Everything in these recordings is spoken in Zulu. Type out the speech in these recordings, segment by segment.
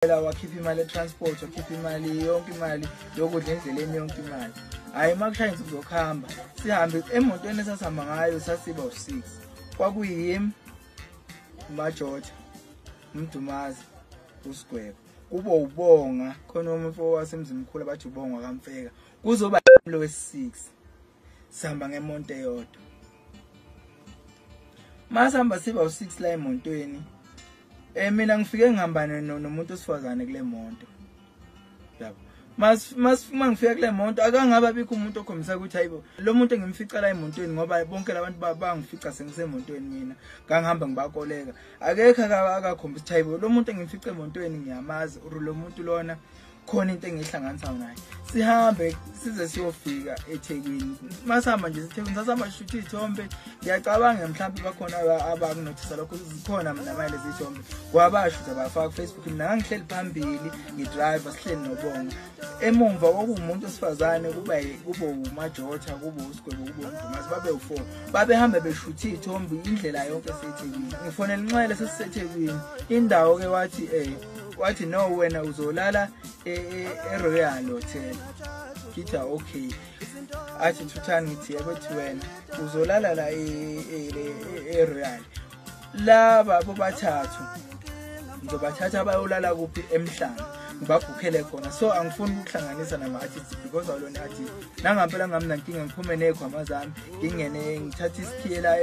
wakhipha imali etransport, wakhipha imali yonke imali yokudla endleleni yonke imali. Hayi makushaya insuku zokuhamba sihambe emotweni esasihamba ngayo sasiba u6. Kwakuyimi uMajotha, uMdumazi, uSigwebo. Kubo ubonga khona umfo wasemzimkhulu abathi ubonga kaMfeka. Kuzoba lo wesi6. Sihamba ngemonto eyodwa. Masihamba siba u6 la emontweni. Mina ngifike ngihamba nomuntu osifazane kule monto. Yabo. Ngifika kule monto akangaba bikho umuntu okhombisa ukuthi hayibo lo muntu engimfica la emontweni ngoba bonke labantu bangifica sengisemontweni mina ngangihamba ngibakoleka akekho akakhombisa ukuthi hayibo lo muntu engimfica emontweni ngiyamazi lo muntu lona khona into engihlanganisa naye. Sihambe size siyofika eThekwini. Masihamba nje eThekwini sasihamba shutha izithombe. Ngiyacabanga mhlawumbe bakhona abakunothisa lokho zikhona mina manje lezi zithombe. Kwabashutha bafaka Facebook mina ngangihleli phambili ngidriver sihleli nobonga. Emumva kwakuumuntu osifazane kube uMajotha, kube uSigwebo, kube uMdumazi babe u4. Babehamba beshutha izithombe indlela yonke eseThekwini. Ngifonela inxele sesiseThekwini. Indawo ke wathi no wena uzolala eRoyal Hotel. Kita okay. Athi Thuthani ngithi yabethi wena uzolala la eRoyal. Laba bobathathu ngizobathatha bayolala kuphi eMhlanga. Ngibabhukhele khona. So angifuni ukuhlanganisa nama artists because alona athi nangampela ngamna inkinga ngiphume nekhwama zami ngingene ngithatha isikhiye la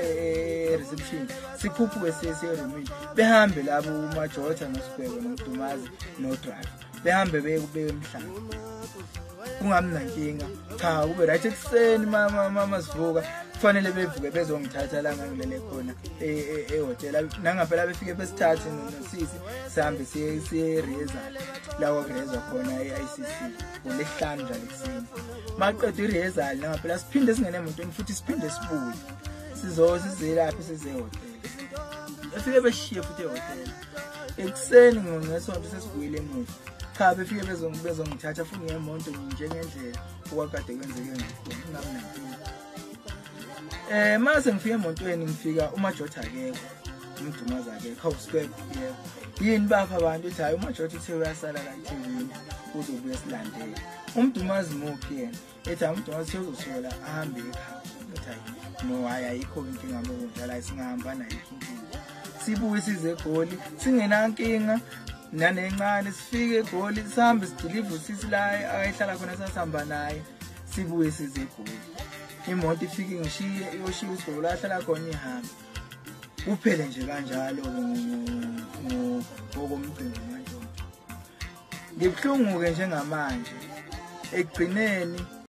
reception sikhuphuke sesirumini behambe labo uMajotha noSigwebo noMdumazi noDriver behambe beye eMhlanga kungamna inkinga cha kube right ekseni mama sivuka kufanele bevuke bezongithatha la ngangilele khona ehotel nangampela befike besithathe nosisi sihambe siye Rezal la wakurezwa khona eICC ngoLesihlanu njalo ekseni maqedwe iRezal nangampela siphinde singene emontweni futhi siphinde sibuye sizilapha sizehotel efike beshiye futhi ehotel ekseni ngesonto sesibuyile emuva cha befike bezongithatha futhi ngemonto njengendlela okwakade kwenzeke ngakhona mase ngifike emontweni ngifika uMajotha akekho uMdumazi akekho uSigwebo yebo yini bapha abantu uthi hayi uMajotha uthe uyasala la eThekwini uzobuya silandele uMdumazi muphi yena ethi uMdumazi uzosola ahambe ekhaya ethi no hayi ayikho inkinga ngokudlala singahamba nayo inkinga sibuye size eGoli singenankinga nanencane sifike eGoli sihambe sideliver usisi la ayihlala khona sasihamba naye sibuye size eGoli imoto ifike ngishiye iyoshiya uSigwebo la ahlala khona ihamba kuphele nje kanjalo ngokomcimbi manje ngibhlungu ke njengamanje ekugcineni